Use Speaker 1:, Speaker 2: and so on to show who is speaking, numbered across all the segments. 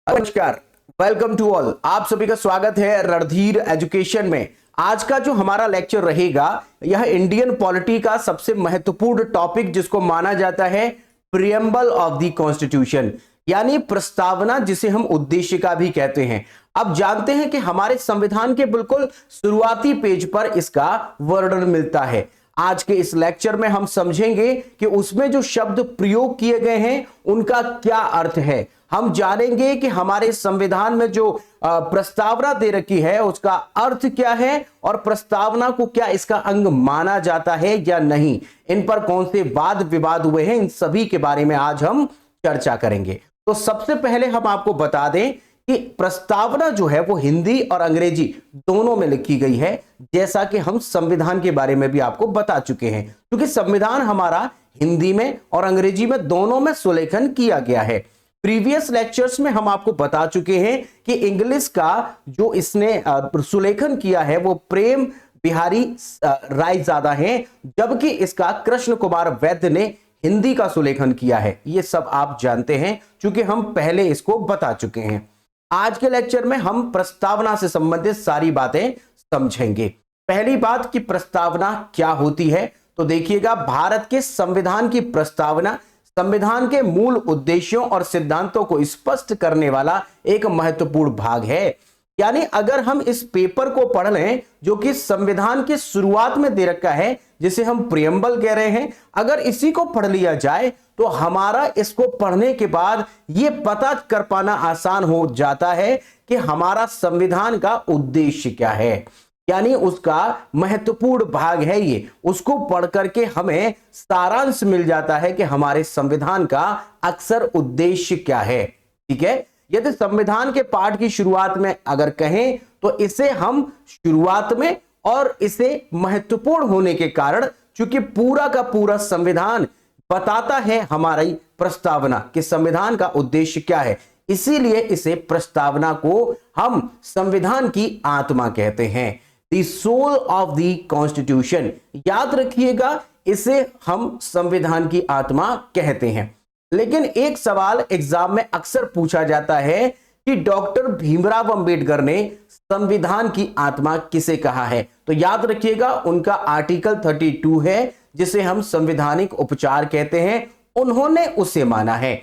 Speaker 1: नमस्कार, welcome to all. आप सभी का स्वागत है रणधीर एजुकेशन में। आज का जो हमारा लेक्चर रहेगा यह इंडियन पॉलिटी का सबसे महत्वपूर्ण टॉपिक जिसको माना जाता है प्रियम्बल ऑफ द कॉन्स्टिट्यूशन, यानी प्रस्तावना, जिसे हम उद्देशिका भी कहते हैं। अब जानते हैं कि हमारे संविधान के बिल्कुल शुरुआती पेज पर इसका वर्णन मिलता है। आज के इस लेक्चर में हम समझेंगे कि उसमें जो शब्द प्रयोग किए गए हैं उनका क्या अर्थ है। हम जानेंगे कि हमारे संविधान में जो प्रस्तावना दे रखी है उसका अर्थ क्या है और प्रस्तावना को क्या इसका अंग माना जाता है या नहीं। इन पर कौन से वाद विवाद हुए हैं, इन सभी के बारे में आज हम चर्चा करेंगे। तो सबसे पहले हम आपको बता दें कि प्रस्तावना जो है वो हिंदी और अंग्रेजी दोनों में लिखी गई है, जैसा कि हम संविधान के बारे में भी आपको बता चुके हैं, क्योंकि संविधान हमारा हिंदी में और अंग्रेजी में दोनों में सुलेखन किया गया है। प्रीवियस लेक्चर्स में हम आपको बता चुके हैं कि इंग्लिश का जो इसने सुलेखन किया है वो प्रेम बिहारी रायजादा हैं, जबकि इसका कृष्ण कुमार वैद्य ने हिंदी का सुलेखन किया है। ये सब आप जानते हैं क्योंकि हम पहले इसको बता चुके हैं। आज के लेक्चर में हम प्रस्तावना से संबंधित सारी बातें समझेंगे। पहली बात कि प्रस्तावना क्या होती है, तो देखिएगा, भारत के संविधान की प्रस्तावना संविधान के मूल उद्देश्यों और सिद्धांतों को स्पष्ट करने वाला एक महत्वपूर्ण भाग है। यानी अगर हम इस पेपर को पढ़ लें जो कि संविधान के शुरुआत में दे रखा है, जिसे हम प्रियम्बल कह रहे हैं, अगर इसी को पढ़ लिया जाए तो हमारा इसको पढ़ने के बाद यह पता कर पाना आसान हो जाता है कि हमारा संविधान का उद्देश्य क्या है, यानी उसका महत्वपूर्ण भाग है ये। उसको पढ़ करके हमें सारांश मिल जाता है कि हमारे संविधान का अक्सर उद्देश्य क्या है। ठीक है, यदि संविधान के पाठ की शुरुआत में अगर कहें तो इसे हम शुरुआत में, और इसे महत्वपूर्ण होने के कारण, क्योंकि पूरा का पूरा संविधान बताता है हमारी प्रस्तावना कि संविधान का उद्देश्य क्या है, इसीलिए इसे प्रस्तावना को हम संविधान की आत्मा कहते हैं, the soul of the constitution. याद रखिएगा, इसे हम संविधान की आत्मा कहते हैं। लेकिन एक सवाल एग्जाम में अक्सर पूछा जाता है कि डॉक्टर भीमराव अंबेडकर ने संविधान की आत्मा किसे कहा है, तो याद रखिएगा उनका आर्टिकल 32 है, जिसे हम संवैधानिक उपचार कहते हैं, उन्होंने उसे माना है।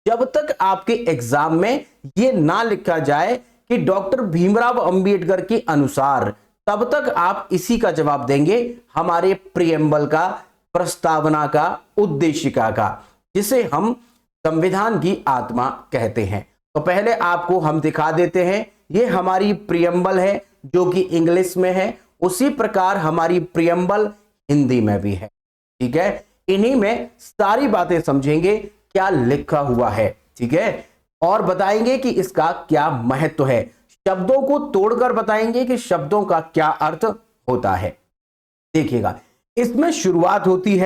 Speaker 1: जब तक आपके एग्जाम में यह ना लिखा जाए कि डॉक्टर भीमराव अंबेडकर के अनुसार, तब तक आप इसी का जवाब देंगे, हमारे प्रियम्बल का, प्रस्तावना का, उद्देशिका का, जिसे हम संविधान की आत्मा कहते हैं। तो पहले आपको हम दिखा देते हैं, ये हमारी प्रियम्बल है जो कि इंग्लिश में है, उसी प्रकार हमारी प्रियम्बल हिंदी में भी है। ठीक है, इन्हीं में सारी बातें समझेंगे क्या लिखा हुआ है। ठीक है, और बताएंगे कि इसका क्या महत्व है, शब्दों को तोड़कर बताएंगे कि शब्दों का क्या अर्थ होता है। देखिएगा, इसमें शुरुआत होती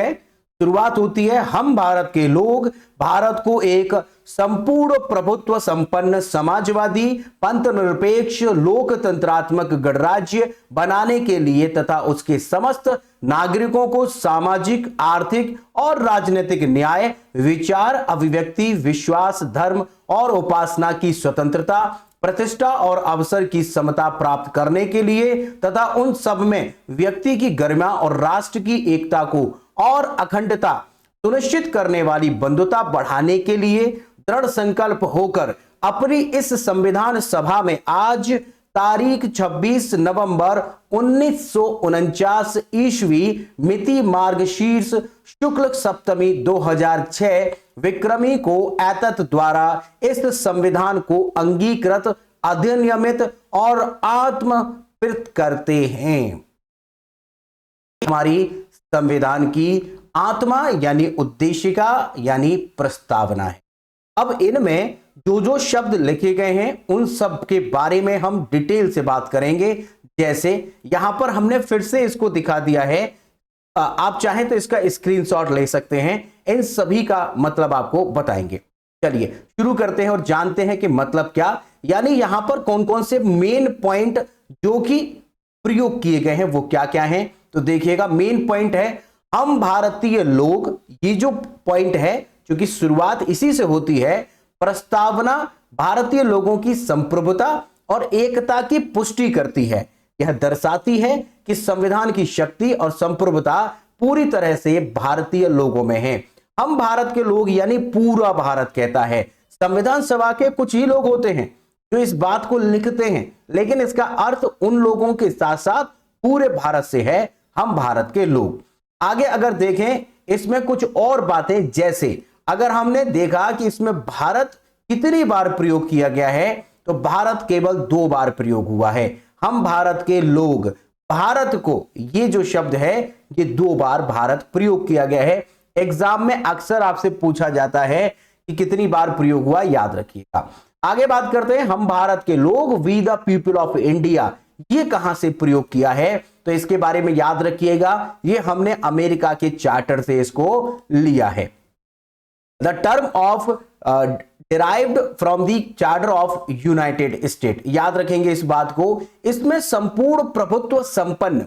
Speaker 1: है हम भारत के लोग भारत को एक संपूर्ण प्रभुत्व संपन्न समाजवादी पंथ निरपेक्ष लोकतंत्रात्मक गणराज्य बनाने के लिए तथा उसके समस्त नागरिकों को सामाजिक, आर्थिक और राजनीतिक न्याय, विचार, अभिव्यक्ति, विश्वास, धर्म और उपासना की स्वतंत्रता, प्रतिष्ठा और अवसर की समता प्राप्त करने के लिए तथा उन सब में व्यक्ति की गरिमा और राष्ट्र की एकता को और अखंडता सुनिश्चित करने वाली बंधुता बढ़ाने के लिए दृढ़ संकल्प होकर अपनी इस संविधान सभा में आज तारीख 26 नवंबर 1949 ईस्वी मिति मार्गशीर्ष शुक्ल सप्तमी 2006 विक्रमी को एतत् द्वारा इस संविधान को अंगीकृत, अधिनियमित और आत्मकृत करते हैं। हमारी संविधान की आत्मा यानी उद्देशिका यानी प्रस्तावना है। अब इनमें जो जो शब्द लिखे गए हैं उन सब के बारे में हम डिटेल से बात करेंगे। जैसे यहां पर हमने फिर से इसको दिखा दिया है, आप चाहें तो इसका स्क्रीनशॉट ले सकते हैं, इन सभी का मतलब आपको बताएंगे। चलिए शुरू करते हैं और जानते हैं कि मतलब क्या, यानी यहां पर कौन कौन से मेन पॉइंट जो कि प्रयोग किए गए हैं वो क्या क्या हैं। तो देखिएगा, मेन पॉइंट है हम भारतीय लोग, ये जो पॉइंट है, क्योंकि शुरुआत इसी से होती है, प्रस्तावना भारतीय लोगों की संप्रभुता और एकता की पुष्टि करती है। यह दर्शाती है कि संविधान की शक्ति और संप्रभुता पूरी तरह से भारतीय लोगों में है। हम भारत के लोग यानी पूरा भारत कहता है। संविधान सभा के कुछ ही लोग होते हैं जो इस बात को लिखते हैं, लेकिन इसका अर्थ उन लोगों के साथ साथ पूरे भारत से है, हम भारत के लोग। आगे अगर देखें इसमें कुछ और बातें, जैसे अगर हमने देखा कि इसमें भारत कितनी बार प्रयोग किया गया है, तो भारत केवल 2 बार प्रयोग हुआ है। हम भारत के लोग, भारत को, ये जो शब्द है ये 2 बार भारत प्रयोग किया गया है। एग्जाम में अक्सर आपसे पूछा जाता है कि कितनी बार प्रयोग हुआ, याद रखिएगा। आगे बात करते हैं, हम भारत के लोग, we the people of India, ये कहां से प्रयोग किया है, तो इसके बारे में याद रखिएगा, ये हमने अमेरिका के चार्टर से इसको लिया है। The term of derived from the charter of United state, याद रखेंगे इस बात को। इसमें संपूर्ण प्रभुत्व संपन्न,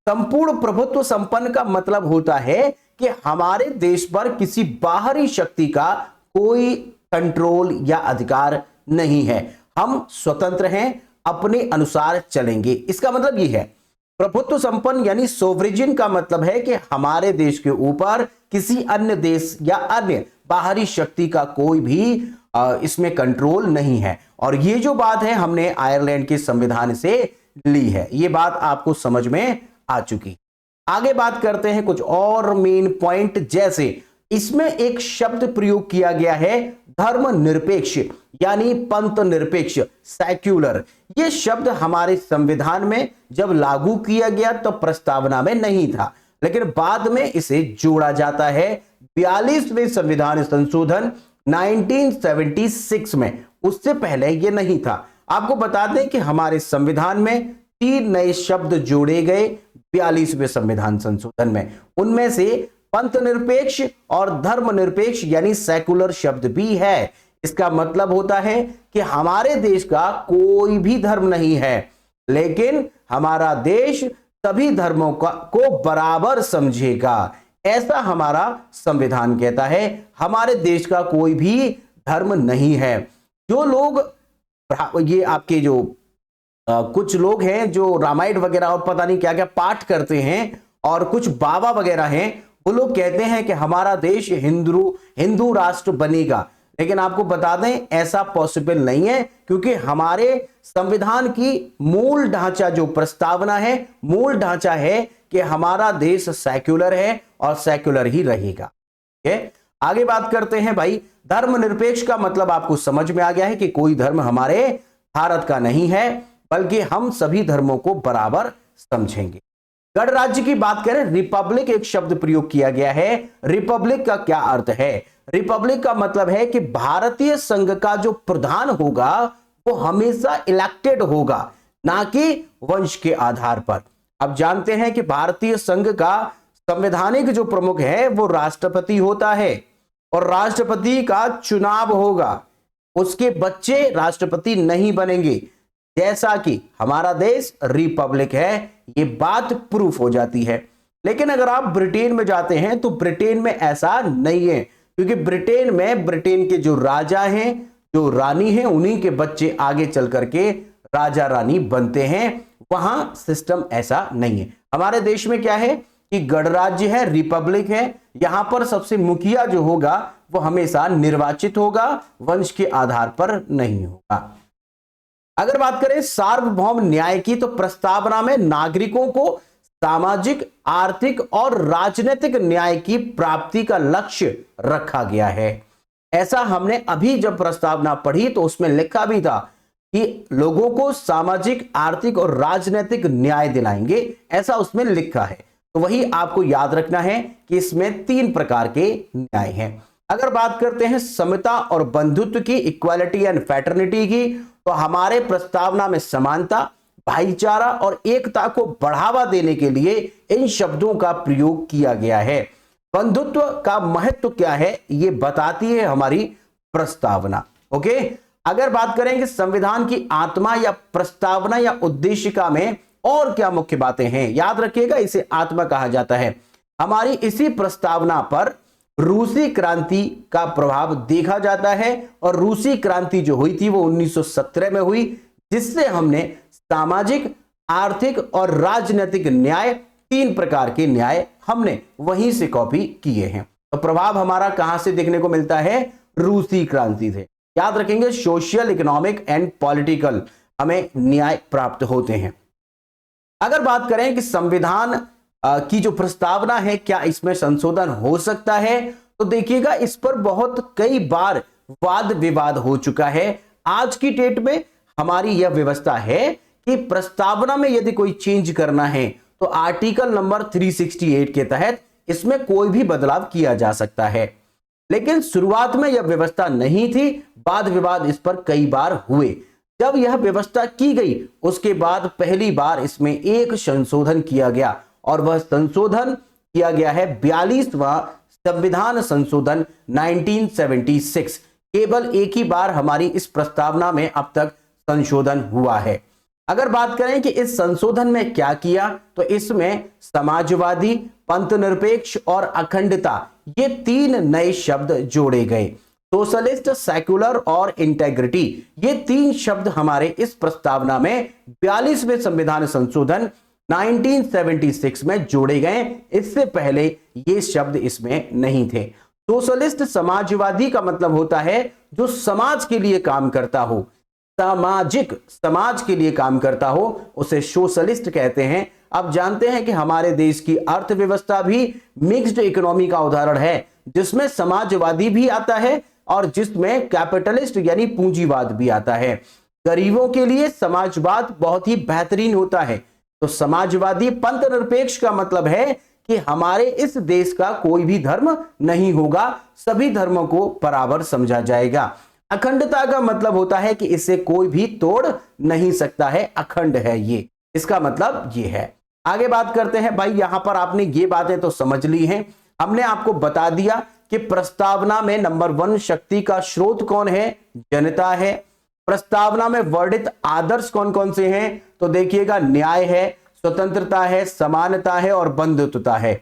Speaker 1: संपूर्ण प्रभुत्व संपन्न का मतलब होता है कि हमारे देश पर किसी बाहरी शक्ति का कोई कंट्रोल या अधिकार नहीं है, हम स्वतंत्र हैं, अपने अनुसार चलेंगे। इसका मतलब यह है प्रभुत्व संपन्न यानी सोवरेजिन का मतलब है कि हमारे देश के ऊपर किसी अन्य देश या अन्य बाहरी शक्ति का कोई भी इसमें कंट्रोल नहीं है। और ये जो बात है हमने आयरलैंड के संविधान से ली है, ये बात आपको समझ में आ चुकी। आगे बात करते हैं कुछ और मेन पॉइंट, जैसे इसमें एक शब्द प्रयोग किया गया है धर्मनिरपेक्ष यानी पंथ निरपेक्ष, सेक्युलर। यह शब्द हमारे संविधान में जब लागू किया गया तो प्रस्तावना में नहीं था, लेकिन बाद में इसे जोड़ा जाता है 42वें संविधान संशोधन 1976 में। उससे पहले यह नहीं था। आपको बता दें कि हमारे संविधान में 3 नए शब्द जोड़े गए 42वें संविधान संशोधन में। उनमें से पंथ निरपेक्ष और धर्मनिरपेक्ष यानी सेकुलर शब्द भी है। इसका मतलब होता है कि हमारे देश का कोई भी धर्म नहीं है, लेकिन हमारा देश सभी धर्मों को बराबर समझेगा, ऐसा हमारा संविधान कहता है। हमारे देश का कोई भी धर्म नहीं है। जो लोग, ये आपके जो कुछ लोग हैं जो रामायण वगैरह और पता नहीं क्या क्या पाठ करते हैं, और कुछ बाबा वगैरह हैं, वो लोग कहते हैं कि हमारा देश हिंदू राष्ट्र बनेगा, लेकिन आपको बता दें ऐसा पॉसिबल नहीं है, क्योंकि हमारे संविधान की मूल ढांचा जो प्रस्तावना है, मूल ढांचा है कि हमारा देश सेक्युलर है और सेक्युलर ही रहेगा। आगे बात करते हैं भाई, धर्मनिरपेक्ष का मतलब आपको समझ में आ गया है कि कोई धर्म हमारे भारत का नहीं है, बल्कि हम सभी धर्मों को बराबर समझेंगे। गणराज्य की बात करें, रिपब्लिक एक शब्द प्रयोग किया गया है। रिपब्लिक का क्या अर्थ है? रिपब्लिक का मतलब है कि भारतीय संघ का जो प्रधान होगा वो हमेशा इलेक्टेड होगा, ना कि वंश के आधार पर। अब जानते हैं कि भारतीय संघ का संवैधानिक जो प्रमुख है वो राष्ट्रपति होता है, और राष्ट्रपति का चुनाव होगा, उसके बच्चे राष्ट्रपति नहीं बनेंगे। जैसा कि हमारा देश रिपब्लिक है, ये बात प्रूफ हो जाती है। लेकिन अगर आप ब्रिटेन में जाते हैं तो ब्रिटेन में ऐसा नहीं है, क्योंकि ब्रिटेन में ब्रिटेन के जो राजा हैं, जो रानी हैं, उन्हीं के बच्चे आगे चल करके राजा रानी बनते हैं। वहां सिस्टम ऐसा नहीं है। हमारे देश में क्या है कि गणराज्य है, रिपब्लिक है, यहां पर सबसे मुखिया जो होगा वो हमेशा निर्वाचित होगा, वंश के आधार पर नहीं होगा। अगर बात करें सार्वभौम न्याय की, तो प्रस्तावना में नागरिकों को सामाजिक, आर्थिक और राजनीतिक न्याय की प्राप्ति का लक्ष्य रखा गया है। ऐसा हमने अभी जब प्रस्तावना पढ़ी तो उसमें लिखा भी था कि लोगों को सामाजिक, आर्थिक और राजनीतिक न्याय दिलाएंगे, ऐसा उसमें लिखा है। तो वही आपको याद रखना है कि इसमें 3 प्रकार के न्याय हैं। अगर बात करते हैं समता और बंधुत्व की, इक्वालिटी एंड फ्रेटर्निटी की, तो हमारे प्रस्तावना में समानता, भाईचारा और एकता को बढ़ावा देने के लिए इन शब्दों का प्रयोग किया गया है। बंधुत्व का महत्व क्या है ये बताती है हमारी प्रस्तावना। ओके, अगर बात करें कि संविधान की आत्मा या प्रस्तावना या उद्देशिका में और क्या मुख्य बातें हैं, याद रखिएगा इसे आत्मा कहा जाता है। हमारी इसी प्रस्तावना पर रूसी क्रांति का प्रभाव देखा जाता है। और रूसी क्रांति जो हुई थी वो 1917 में हुई, जिससे हमने सामाजिक, आर्थिक और राजनीतिक न्याय, 3 प्रकार के न्याय हमने वहीं से कॉपी किए हैं। तो प्रभाव हमारा कहां से देखने को मिलता है? रूसी क्रांति से। याद रखेंगे, सोशल, इकोनॉमिक एंड पॉलिटिकल हमें न्याय प्राप्त होते हैं। अगर बात करें कि संविधान की जो प्रस्तावना है, क्या इसमें संशोधन हो सकता है, तो देखिएगा इस पर बहुत कई बार वाद विवाद हो चुका है। आज की डेट में हमारी यह व्यवस्था है कि प्रस्तावना में यदि कोई चेंज करना है तो आर्टिकल नंबर 368 के तहत इसमें कोई भी बदलाव किया जा सकता है। लेकिन शुरुआत में यह व्यवस्था नहीं थी, वाद विवाद इस पर कई बार हुए। जब यह व्यवस्था की गई उसके बाद पहली बार इसमें एक संशोधन किया गया, और वह संशोधन किया गया है 42वां संविधान संशोधन 1976। केवल एक ही बार हमारी इस प्रस्तावना में अब तक संशोधन हुआ है। अगर बात करें कि इस संशोधन में क्या किया, तो इसमें समाजवादी, पंथनिरपेक्ष और अखंडता, ये 3 नए शब्द जोड़े गए। सोशलिस्ट, सेक्युलर और इंटेग्रिटी, ये 3 शब्द हमारे इस प्रस्तावना में 42वें संविधान संशोधन 1976 में जोड़े गए। इससे पहले ये शब्द इसमें नहीं थे। सोशलिस्ट, समाजवादी का मतलब होता है जो समाज के लिए काम करता हो, सामाजिक, समाज के लिए काम करता हो, उसे सोशलिस्ट कहते हैं। अब जानते हैं कि हमारे देश की अर्थव्यवस्था भी मिक्स्ड इकोनॉमी का उदाहरण है, जिसमें समाजवादी भी आता है और जिसमें कैपिटलिस्ट यानी पूंजीवाद भी आता है। गरीबों के लिए समाजवाद बहुत ही बेहतरीन होता है। तो समाजवादी, पंथनिरपेक्ष का मतलब है कि हमारे इस देश का कोई भी धर्म नहीं होगा, सभी धर्मों को बराबर समझा जाएगा। अखंडता का मतलब होता है कि इसे कोई भी तोड़ नहीं सकता है, अखंड है ये, इसका मतलब ये है। आगे बात करते हैं। भाई यहां पर आपने ये बातें तो समझ ली हैं। हमने आपको बता दिया कि प्रस्तावना में नंबर 1 शक्ति का स्रोत कौन है? जनता है। प्रस्तावना में वर्णित आदर्श कौन कौन से हैं? तो देखिएगा, न्याय है, स्वतंत्रता है, समानता है और बंधुत्वता है,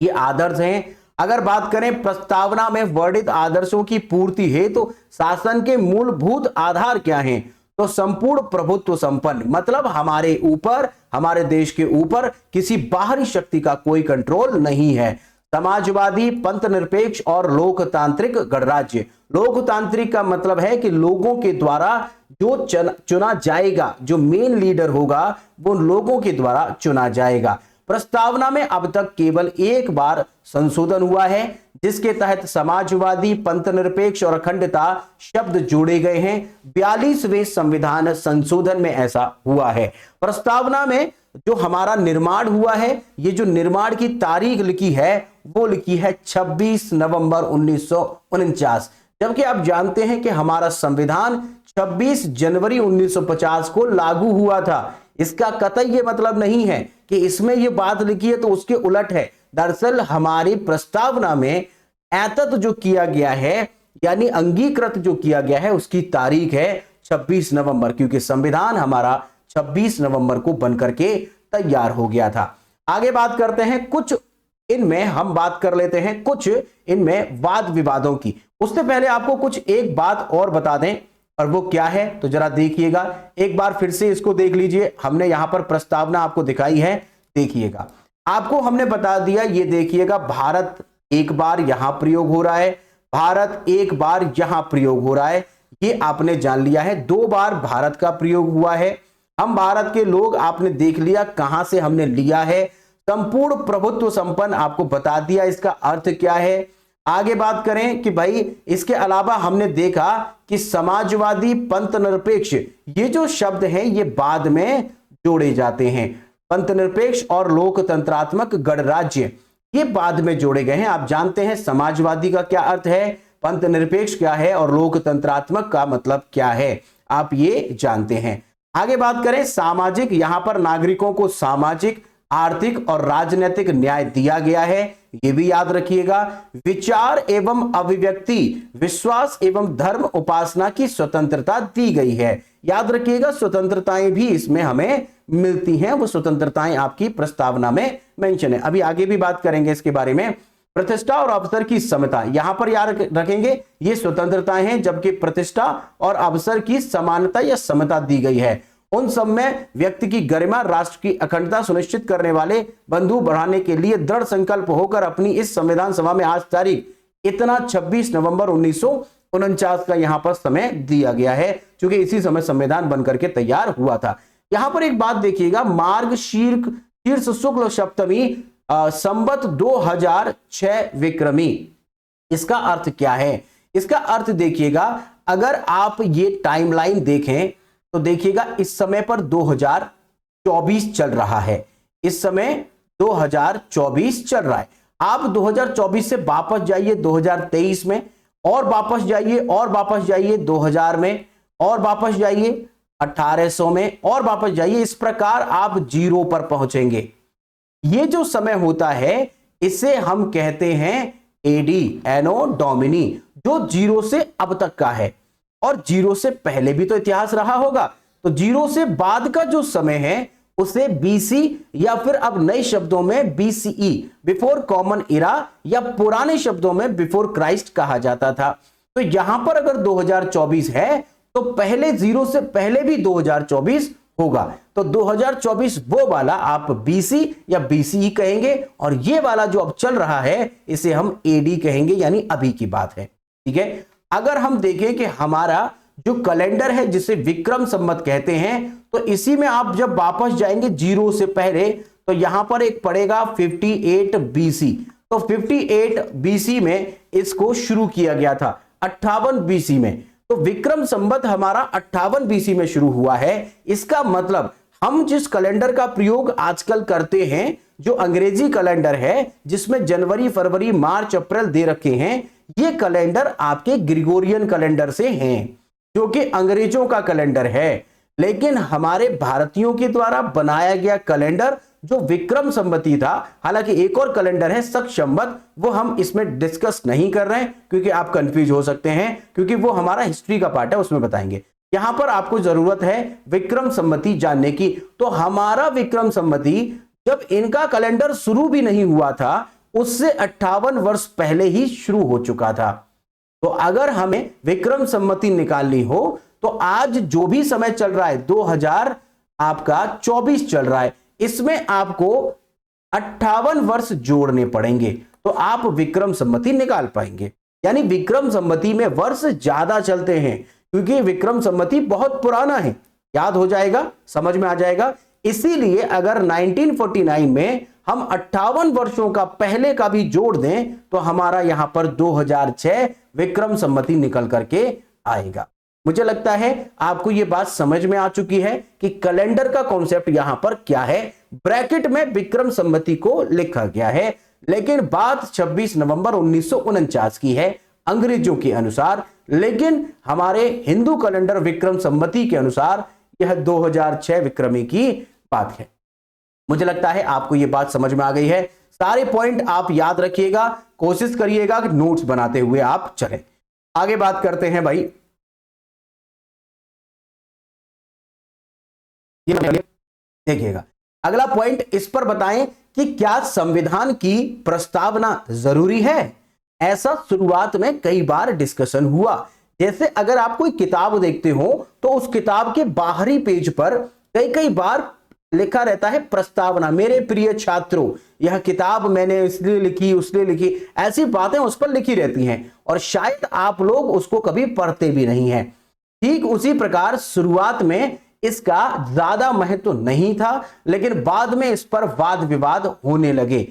Speaker 1: ये आदर्श हैं। अगर बात करें प्रस्तावना में वर्णित आदर्शों की पूर्ति है तो शासन के मूलभूत आधार क्या हैं? तो संपूर्ण प्रभुत्व संपन्न, मतलब हमारे ऊपर, हमारे देश के ऊपर किसी बाहरी शक्ति का कोई कंट्रोल नहीं है। समाजवादी, पंथनिरपेक्ष और लोकतांत्रिक गणराज्य। लोकतांत्रिक का मतलब है कि लोगों के द्वारा जो चुना जाएगा, जो मेन लीडर होगा वो लोगों के द्वारा चुना जाएगा। प्रस्तावना में अब तक केवल एक बार संशोधन हुआ है, जिसके तहत समाजवादी, पंथनिरपेक्ष और अखंडता शब्द जोड़े गए हैं। 42वें संविधान संशोधन में ऐसा हुआ है। प्रस्तावना में जो हमारा निर्माण हुआ है, ये जो निर्माण की तारीख लिखी है वो लिखी है 26 नवंबर 1949, जबकि आप जानते हैं कि हमारा संविधान 26 जनवरी 1950 को लागू हुआ था। इसका कतई ये मतलब नहीं है कि इसमें ये बात लिखी है तो उसके उलट है। दरअसल हमारी प्रस्तावना में एतत जो किया गया है, यानी अंगीकृत जो किया गया है, उसकी तारीख है 26 नवंबर, क्योंकि संविधान हमारा 26 नवंबर को बनकर के तैयार हो गया था। आगे बात करते हैं, कुछ इनमें हम बात कर लेते हैं कुछ इनमें वाद विवादों की। उससे पहले आपको कुछ एक बात और बता दें, और वो क्या है तो जरा देखिएगा, एक बार फिर से इसको देख लीजिए। हमने यहां पर प्रस्तावना आपको दिखाई है, देखिएगा। आपको हमने बता दिया, ये देखिएगा, भारत एक बार यहां प्रयोग हो रहा है, भारत एक बार यहां प्रयोग हो रहा है, ये आपने जान लिया है। 2 बार भारत का प्रयोग हुआ है। हम भारत के लोग, आपने देख लिया कहां से हमने लिया है। संपूर्ण प्रभुत्व संपन्न आपको बता दिया इसका अर्थ क्या है। आगे बात करें कि भाई इसके अलावा हमने देखा कि समाजवादी, पंथनिरपेक्ष, ये जो शब्द हैं ये बाद में जोड़े जाते हैं। पंथनिरपेक्ष और लोकतंत्रात्मक गणराज्य ये बाद में जोड़े गए हैं। आप जानते हैं समाजवादी का क्या अर्थ है, पंथनिरपेक्ष क्या है और लोकतंत्रात्मक का मतलब क्या है, आप ये जानते हैं। आगे बात करें सामाजिक, यहां पर नागरिकों को सामाजिक, आर्थिक और राजनीतिक न्याय दिया गया है, ये भी याद रखिएगा। विचार एवं अभिव्यक्ति, विश्वास एवं धर्म उपासना की स्वतंत्रता दी गई है। याद रखिएगा, स्वतंत्रताएं भी इसमें हमें मिलती हैं, वो स्वतंत्रताएं आपकी प्रस्तावना में मेंशन है। अभी आगे भी बात करेंगे इसके बारे में। प्रतिष्ठा और अवसर की समता, यहां पर याद रखेंगे ये स्वतंत्रताएं हैं, जबकि प्रतिष्ठा और अवसर की समानता या समता दी गई है। उन सब में व्यक्ति की गरिमा, राष्ट्र की अखंडता सुनिश्चित करने वाले, बंधु बढ़ाने के लिए दृढ़ संकल्प होकर अपनी इस संविधान सभा में आज तारीख इतना 26 नवंबर 1949 का यहां पर समय दिया गया है, क्योंकि इसी समय संविधान बनकर के तैयार हुआ था। यहां पर एक बात देखिएगा, मार्ग शीर्ष शुक्ल सप्तमी संवत 2006 विक्रमी, इसका अर्थ क्या है? इसका अर्थ देखिएगा, अगर आप ये टाइमलाइन देखें तो देखिएगा इस समय पर 2024 चल रहा है, इस समय 2024 चल रहा है। आप 2024 से वापस जाइए 2023 में, और वापस जाइए, और वापस जाइए 2000 में, और वापस जाइए 1800 में, और वापस जाइए, इस प्रकार आप जीरो पर पहुंचेंगे। ये जो समय होता है इसे हम कहते हैं एडी, एनो डोमिनी, जो जीरो से अब तक का है, और जीरो से पहले भी तो इतिहास रहा होगा, तो जीरो से बाद का जो समय है उसे बीसी, या फिर अब नए शब्दों में बीसीई, बिफोर कॉमन इरा, या पुराने शब्दों में बिफोर क्राइस्ट कहा जाता था। तो यहां पर अगर 2024 है तो पहले जीरो से पहले भी 2024 होगा, तो 2024 वो वाला आप बीसी या बीसीई कहेंगे, और ये वाला जो अब चल रहा है इसे हम एडी कहेंगे, यानी अभी की बात है। ठीक है, अगर हम देखें कि हमारा जो कैलेंडर है जिसे विक्रम संवत कहते हैं, तो इसी में आप जब वापस जाएंगे जीरो से पहले, तो यहां पर एक पड़ेगा 58 बीसी, तो 58 बीसी में इसको शुरू किया गया था, 58 बीसी में, तो विक्रम संवत हमारा 58 बीसी में शुरू हुआ है। इसका मतलब हम जिस कैलेंडर का प्रयोग आजकल करते हैं, जो अंग्रेजी कैलेंडर है जिसमें जनवरी, फरवरी, मार्च, अप्रैल दे रखे हैं, ये कैलेंडर आपके ग्रिगोरियन कैलेंडर से हैं, जो कि अंग्रेजों का कैलेंडर है। लेकिन हमारे भारतीयों के द्वारा बनाया गया कैलेंडर जो विक्रम संवती था, हालांकि एक और कैलेंडर है शक संवत, वो हम इसमें डिस्कस नहीं कर रहे हैं क्योंकि आप कंफ्यूज हो सकते हैं, क्योंकि वो हमारा हिस्ट्री का पार्ट है, उसमें बताएंगे। यहां पर आपको जरूरत है विक्रम संवती जानने की। तो हमारा विक्रम संवती जब इनका कैलेंडर शुरू भी नहीं हुआ था, उससे 58 वर्ष पहले ही शुरू हो चुका था। तो अगर हमें विक्रम संवती निकालनी हो तो आज जो भी समय चल रहा है 2024 चल रहा है, इसमें आपको 58 वर्ष जोड़ने पड़ेंगे, तो आप विक्रम संवती निकाल पाएंगे। यानी विक्रम संवती में वर्ष ज्यादा चलते हैं, क्योंकि विक्रम संवती बहुत पुराना है, याद हो जाएगा, समझ में आ जाएगा। इसीलिए अगर 1949 में हम 58 वर्षों का पहले का भी जोड़ दें तो हमारा यहां पर 2006 विक्रम संवती निकल करके आएगा। मुझे लगता है आपको यह बात समझ में आ चुकी है कि कैलेंडर का कॉन्सेप्ट यहां पर क्या है। ब्रैकेट में विक्रम संवती को लिखा गया है, लेकिन बात 26 नवंबर 1949 की है अंग्रेजों के अनुसार, लेकिन हमारे हिंदू कैलेंडर विक्रम संवती के अनुसार यह 2006 विक्रमी की बात है। मुझे लगता है आपको यह बात समझ में आ गई है। सारे पॉइंट आप याद रखिएगा, कोशिश करिएगा कि नोट्स बनाते हुए आप चलें। आगे बात करते हैं भाई, देखिएगा अगला पॉइंट, इस पर बताएं कि क्या संविधान की प्रस्तावना जरूरी है। ऐसा शुरुआत में कई बार डिस्कशन हुआ। जैसे अगर आप कोई किताब देखते हो तो उस किताब के बाहरी पेज पर कई बार लिखा रहता है प्रस्तावना, मेरे प्रिय छात्रों यह किताब मैंने इसलिए लिखी, उसलिए लिखी, ऐसी बातें उस पर लिखी रहती हैं, और शायद आप लोग उसको कभी पढ़ते भी नहीं हैं। ठीक उसी प्रकार शुरुआत में इसका ज्यादा महत्व नहीं था, लेकिन बाद में इस पर वाद विवाद होने लगे।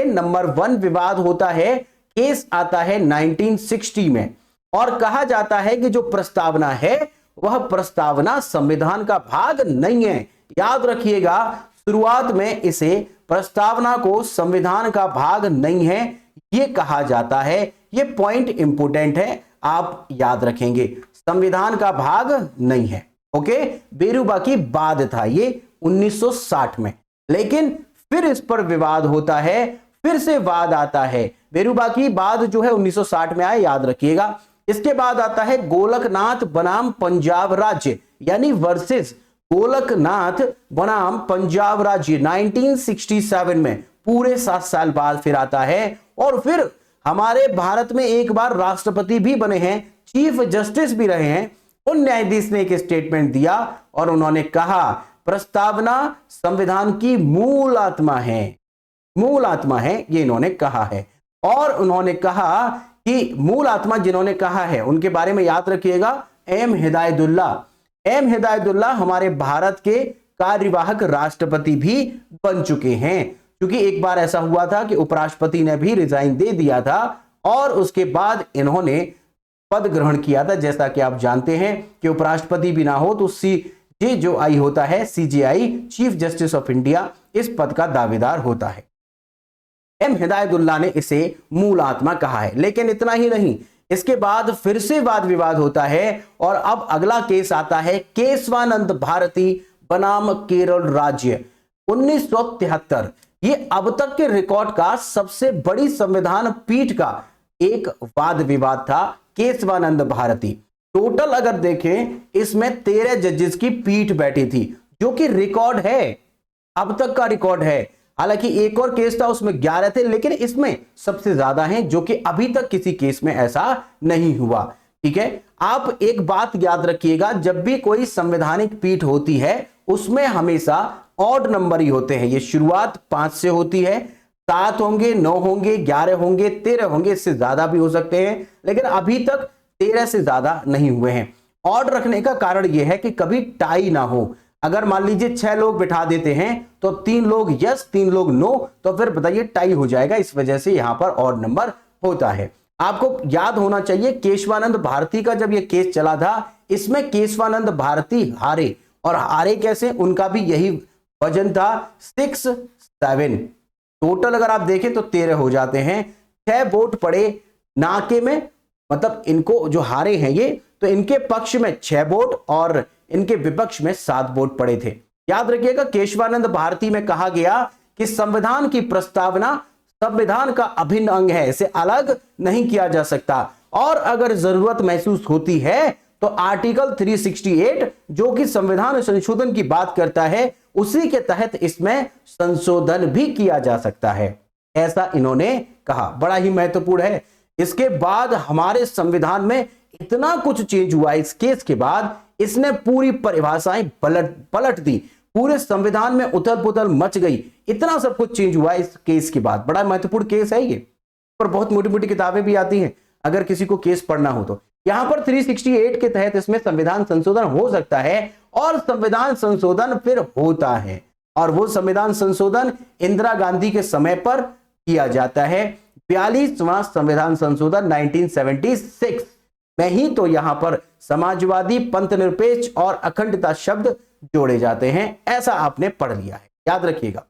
Speaker 1: नंबर 1 विवाद होता है, केस आता है 1960 में, और कहा जाता है कि जो प्रस्तावना है वह प्रस्तावना संविधान का भाग नहीं है। याद रखिएगा, शुरुआत में इसे प्रस्तावना को संविधान का भाग नहीं है यह कहा जाता है। यह पॉइंट इंपोर्टेंट है, आप याद रखेंगे, संविधान का भाग नहीं है। ओके, बेरुबा की बाद था ये 1960 में, लेकिन फिर इस पर विवाद होता है, फिर से वाद आता है। बेरुबा की बाद जो है 1960 में आया, याद रखिएगा। इसके बाद आता है गोलकनाथ बनाम पंजाब राज्य, यानी वर्सेस गोलकनाथ बनाम पंजाब राज्य 1967 में। पूरे 7 साल बाद फिर आता है, और फिर हमारे भारत में एक बार राष्ट्रपति भी बने हैं, चीफ जस्टिस भी रहे हैं। उन न्यायाधीश ने एक स्टेटमेंट दिया और उन्होंने कहा प्रस्तावना संविधान की मूल आत्मा है, मूल आत्मा है, ये इन्होंने कहा है। और उन्होंने कहा कि मूल आत्मा जिन्होंने कहा है उनके बारे में याद रखिएगा, एम हिदायतुल्ला। एम हिदायतुल्ला हमारे भारत के कार्यवाहक राष्ट्रपति भी बन चुके हैं, क्योंकि एक बार ऐसा हुआ था कि उपराष्ट्रपति ने भी रिजाइन दे दिया था और उसके बाद इन्होंने पद ग्रहण किया था। जैसा कि आप जानते हैं कि उपराष्ट्रपति भी ना हो तो CJI होता है, CJI chief justice of India, इस पद का दावेदार होता है। एम हिदायतुल्ला ने इसे मूल आत्मा कहा है। लेकिन इतना ही नहीं, इसके बाद फिर से वाद विवाद होता है और अब अगला केस आता है केशवानंद भारती बनाम केरल राज्य 1973। ये अब तक के रिकॉर्ड का सबसे बड़ी संविधान पीठ का एक वाद विवाद था, केशवानंद भारती। टोटल अगर देखें इसमें 13 जजेस की पीठ बैठी थी, जो कि रिकॉर्ड है, अब तक का रिकॉर्ड है। हालांकि एक और केस था उसमें 11 थे, लेकिन इसमें सबसे ज्यादा हैं, जो कि अभी तक किसी केस में ऐसा नहीं हुआ। ठीक है, आप एक बात याद रखिएगा, जब भी कोई संवैधानिक पीठ होती है उसमें हमेशा ऑड नंबर ही होते हैं। ये शुरुआत 5 से होती है, 7 होंगे, 9 होंगे, 11 होंगे, 13 होंगे, इससे ज्यादा भी हो सकते हैं, लेकिन अभी तक 13 से ज्यादा नहीं हुए हैं। ऑड रखने का कारण यह है कि कभी टाई ना हो। अगर मान लीजिए 6 लोग बिठा देते हैं तो 3 लोग यस 3 लोग नो, तो फिर बताइए टाई हो जाएगा। इस वजह से यहां पर ऑड नंबर होता है। आपको याद होना चाहिए केशवानंद भारती का जब यह केस चला था, इसमें केशवानंद भारती हारे, और हारे कैसे, उनका भी यही वजन था 6-7। टोटल अगर आप देखें तो 13 हो जाते हैं। 6 वोट पड़े नाके में, मतलब इनको जो हारे हैं ये, तो इनके पक्ष में 6 वोट और इनके विपक्ष में 7 वोट पड़े थे। याद रखिएगा केशवानंद भारती में कहा गया कि संविधान की प्रस्तावना संविधान का अभिन्न अंग है, इसे अलग नहीं किया जा सकता, और अगर जरूरत महसूस होती है तो आर्टिकल 368 जो कि संविधान संशोधन की बात करता है, उसी के तहत इसमें संशोधन भी किया जा सकता है, ऐसा इन्होंने कहा। बड़ा ही महत्वपूर्ण है। इसके बाद हमारे संविधान में इतना कुछ चेंज हुआ इस केस के बाद, इसने पूरी परिभाषाएं पलट दी, पूरे संविधान में उथल पुथल मच गई, इतना सब कुछ चेंज हुआ इस केस के बाद। बड़ा महत्वपूर्ण केस है ये, पर बहुत मोटी मोटी किताबें भी आती हैं अगर किसी को केस पढ़ना हो तो। यहां पर 368 के तहत इसमें संविधान संशोधन हो सकता है, और संविधान संशोधन फिर होता है, और वो संविधान संशोधन इंदिरा गांधी के समय पर किया जाता है। 42वां संविधान संशोधन 1976 में ही तो यहां पर समाजवादी, पंथ निरपेक्ष और अखंडता शब्द जोड़े जाते हैं, ऐसा आपने पढ़ लिया है, याद रखिएगा।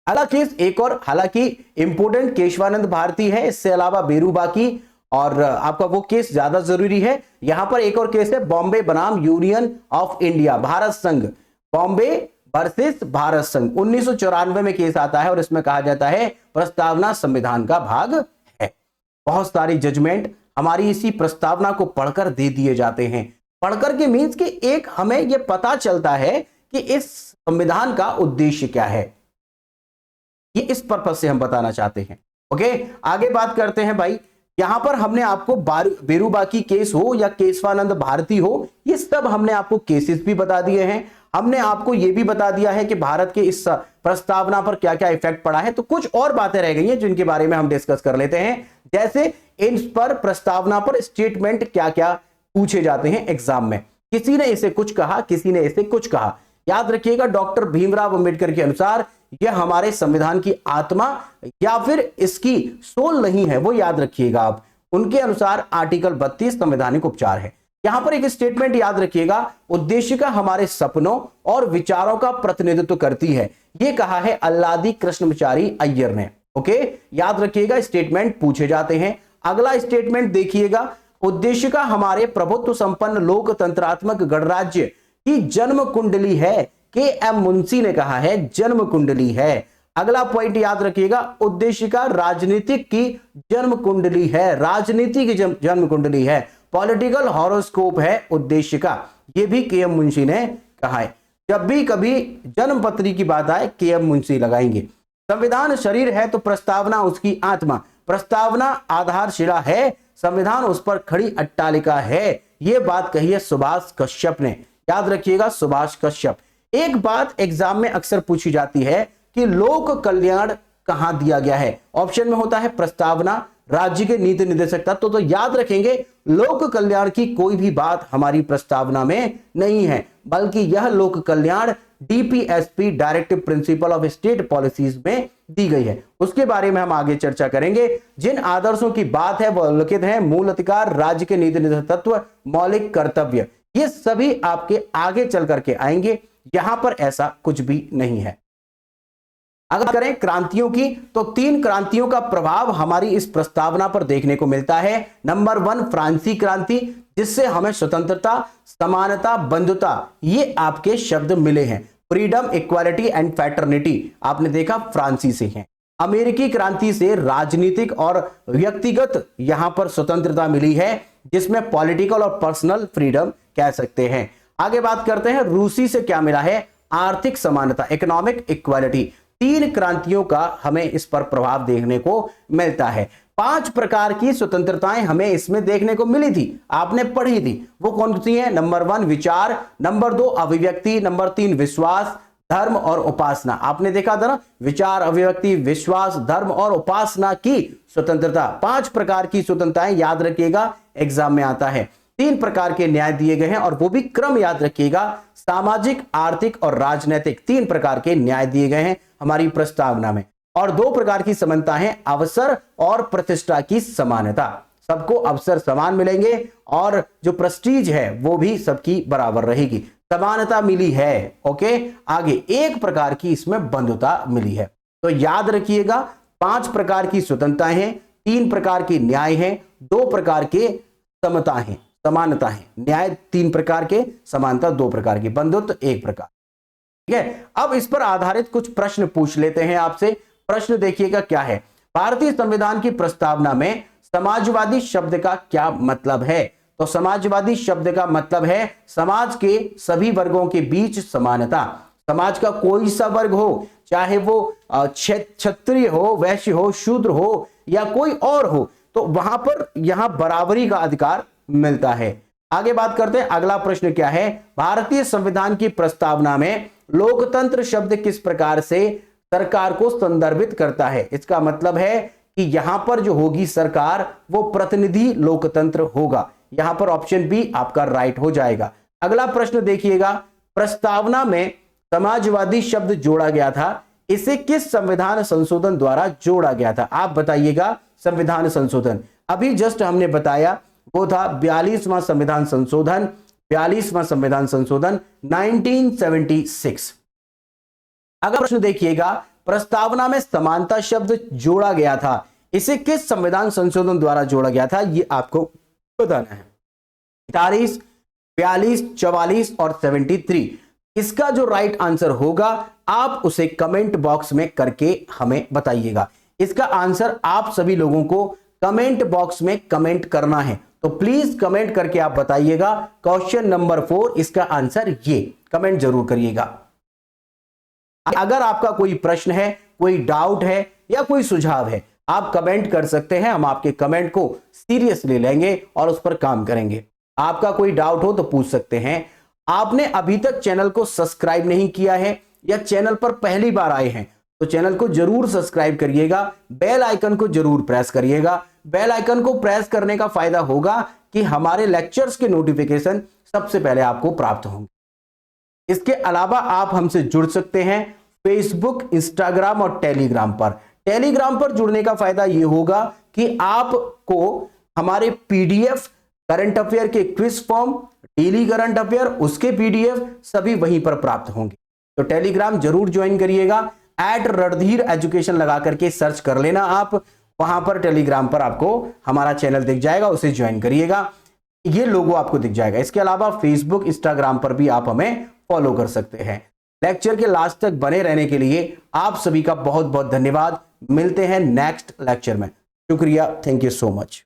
Speaker 1: हालांकि एक और हालांकि इंपोर्टेंट केशवानंद भारती है, इससे अलावा बेरूबाकी और आपका वो केस ज्यादा जरूरी है। यहां पर एक और केस है बॉम्बे बनाम यूनियन ऑफ इंडिया, भारत संघ, बॉम्बे वर्सेस भारत संघ, 1994 में केस आता है, और इसमें कहा जाता है प्रस्तावना संविधान का भाग है। बहुत सारी जजमेंट हमारी इसी प्रस्तावना को पढ़कर दे दिए जाते हैं। पढ़कर के मीन्स कि एक हमें यह पता चलता है कि इस संविधान का उद्देश्य क्या है, ये इस पर्पस से हम बताना चाहते हैं। ओके, आगे बात करते हैं भाई। यहां पर हमने आपको बेरूबाकी केस हो या केशवानंद भारती हो, ये सब हमने आपको केसेस भी बता दिए हैं। हमने आपको यह भी बता दिया है कि भारत के इस प्रस्तावना पर क्या क्या इफेक्ट पड़ा है। तो कुछ और बातें रह गई हैं जिनके बारे में हम डिस्कस कर लेते हैं, जैसे इन पर प्रस्तावना पर स्टेटमेंट क्या क्या पूछे जाते हैं एग्जाम में। किसी ने इसे कुछ कहा, किसी ने इसे कुछ कहा। याद रखिएगा डॉक्टर भीमराव अंबेडकर के अनुसार यह हमारे संविधान की आत्मा या फिर इसकी सोल नहीं है, वो याद रखिएगा आप। उनके अनुसार आर्टिकल 32 संवैधानिक उपचार है। यहां पर एक स्टेटमेंट याद रखिएगा, उद्देशिका हमारे सपनों और विचारों का प्रतिनिधित्व करती है, ये कहा है अल्लादी कृष्णमचारी अय्यर ने। ओके, याद रखिएगा स्टेटमेंट पूछे जाते हैं। अगला स्टेटमेंट देखिएगा, उद्देशिका हमारे प्रभुत्व संपन्न लोकतंत्रात्मक गणराज्य की जन्म कुंडली है, के.एम. मुंशी ने कहा है जन्म कुंडली है। अगला पॉइंट याद रखिएगा, उद्देशिका राजनीतिक की जन्म कुंडली है, राजनीति की जन्म कुंडली है, पॉलिटिकल हॉरोस्कोप है उद्देशिका, ये भी के.एम. मुंशी ने कहा है। जब भी कभी जन्म पत्री की बात आए के.एम. मुंशी लगाएंगे। संविधान शरीर है तो प्रस्तावना उसकी आत्मा, प्रस्तावना आधारशिला है, संविधान उस पर खड़ी अट्टालिका है। यह बात कही है सुभाष कश्यप ने, याद रखिएगा सुभाष कश्यप। एक बात एग्जाम में अक्सर पूछी जाती है कि लोक कल्याण कहां दिया गया है, ऑप्शन में होता है प्रस्तावना, राज्य के नीति निर्देशक तत्व, तो याद रखेंगे लोक कल्याण की कोई भी बात हमारी प्रस्तावना में नहीं है, बल्कि यह लोक कल्याण DPSP directive principle of state policies में दी गई है। उसके बारे में हम आगे चर्चा करेंगे। जिन आदर्शों की बात है वह लिखित है, मूल अधिकार, राज्य के नीति निर्देशक तत्व, मौलिक कर्तव्य, ये सभी आपके आगे चल करके आएंगे, यहां पर ऐसा कुछ भी नहीं है। अगर करें क्रांतियों की, तो 3 क्रांतियों का प्रभाव हमारी इस प्रस्तावना पर देखने को मिलता है। नंबर 1 फ्रांसीसी क्रांति, जिससे हमें स्वतंत्रता, समानता, बंधुता, ये आपके शब्द मिले हैं। फ्रीडम, इक्वालिटी एंड फ्रेटर्निटी आपने देखा फ्रांसीसी से है। अमेरिकी क्रांति से राजनीतिक और व्यक्तिगत यहां पर स्वतंत्रता मिली है, जिसमें पॉलिटिकल और पर्सनल फ्रीडम कह सकते हैं। आगे बात करते हैं रूसी से क्या मिला है, आर्थिक समानता, इकोनॉमिक इक्वालिटी। 3 क्रांतियों का हमें इस पर प्रभाव देखने को मिलता है। 5 प्रकार की स्वतंत्रताएं हमें इसमें देखने को मिली थी, आपने पढ़ी थी, वो कौन सी है? नंबर 1 विचार, नंबर 2 अभिव्यक्ति, नंबर 3 विश्वास, धर्म और उपासना। आपने देखा था ना, विचार, अभिव्यक्ति, विश्वास, धर्म और उपासना की स्वतंत्रता। 5 प्रकार की स्वतंत्रताएं याद रखिएगा, एग्जाम में आता है। 3 प्रकार के न्याय दिए गए हैं, और वो भी क्रम याद रखिएगा, सामाजिक, आर्थिक और राजनीतिक, 3 प्रकार के न्याय दिए गए हैं हमारी प्रस्तावना में। और 2 प्रकार की समानता है, अवसर और प्रतिष्ठा की समानता। सबको अवसर समान मिलेंगे और जो प्रेस्टीज है वो भी सबकी बराबर रहेगी, समानता मिली है। ओके, आगे 1 प्रकार की इसमें बंधुता मिली है। तो याद रखिएगा 5 प्रकार की स्वतंत्रताएं हैं, 3 प्रकार के न्याय हैं, 2 प्रकार के समता है, समानता है। न्याय 3 प्रकार के, समानता 2 प्रकार की, बंधुत्व 1 प्रकार। ठीक है, अब इस पर आधारित कुछ प्रश्न पूछ लेते हैं आपसे। प्रश्न देखिएगा क्या है, भारतीय संविधान की प्रस्तावना में समाजवादी शब्द का क्या मतलब है? तो समाजवादी शब्द का मतलब है समाज के सभी वर्गों के बीच समानता। समाज का कोई सा वर्ग हो, चाहे वो क्षत्रिय हो, वैश्य हो, शूद्र हो या कोई और हो, तो वहां पर यहां बराबरी का अधिकार मिलता है। आगे बात करते हैं, अगला प्रश्न क्या है, भारतीय संविधान की प्रस्तावना में लोकतंत्र शब्द किस प्रकार से सरकार को संदर्भित करता है? इसका मतलब है कि यहां पर जो होगी सरकार, वो प्रतिनिधि लोकतंत्र होगा। यहां पर ऑप्शन बी आपका राइट हो जाएगा। अगला प्रश्न देखिएगा, प्रस्तावना में समाजवादी शब्द जोड़ा गया था, इसे किस संविधान संशोधन द्वारा जोड़ा गया था? आप बताइएगा। संविधान संशोधन अभी जस्ट हमने बताया, वो था 42वां संविधान संशोधन, 42वां संविधान संशोधन 1976। अगर प्रश्न देखिएगा, प्रस्तावना में समानता शब्द जोड़ा गया था, इसे किस संविधान संशोधन द्वारा जोड़ा गया था? ये आपको बताना है। 43, 42, 44 और 73। इसका जो राइट आंसर होगा आप उसे कमेंट बॉक्स में करके हमें बताइएगा। इसका आंसर आप सभी लोगों को कमेंट बॉक्स में कमेंट करना है, तो प्लीज कमेंट करके आप बताइएगा। क्वेश्चन नंबर 4 इसका आंसर, ये कमेंट जरूर करिएगा। अगर आपका कोई प्रश्न है, कोई डाउट है या कोई सुझाव है, आप कमेंट कर सकते हैं। हम आपके कमेंट को सीरियसली लेंगे और उस पर काम करेंगे। आपका कोई डाउट हो तो पूछ सकते हैं। आपने अभी तक चैनल को सब्सक्राइब नहीं किया है या चैनल पर पहली बार आए हैं तो चैनल को जरूर सब्सक्राइब करिएगा, बेल आइकन को जरूर प्रेस करिएगा। बेल आइकन को प्रेस करने का फायदा होगा कि हमारे लेक्चर्स के नोटिफिकेशन सबसे पहले आपको प्राप्त होंगे। इसके अलावा आप हमसे जुड़ सकते हैं फेसबुक, इंस्टाग्राम और टेलीग्राम पर। टेलीग्राम पर जुड़ने का फायदा यह होगा कि आपको हमारे पीडीएफ, करंट अफेयर के quiz form, daily current affair, उसके पीडीएफ सभी वहीं पर प्राप्त होंगे। तो टेलीग्राम जरूर ज्वाइन करिएगा। @रणधीर एजुकेशन लगा करके सर्च कर लेना आप, वहां पर टेलीग्राम पर आपको हमारा चैनल दिख जाएगा, उसे ज्वाइन करिएगा। ये लोगो आपको दिख जाएगा। इसके अलावा फेसबुक, इंस्टाग्राम पर भी आप हमें फॉलो कर सकते हैं। लेक्चर के लास्ट तक बने रहने के लिए आप सभी का बहुत बहुत धन्यवाद। मिलते हैं नेक्स्ट लेक्चर में। शुक्रिया, थैंक यू सो मच।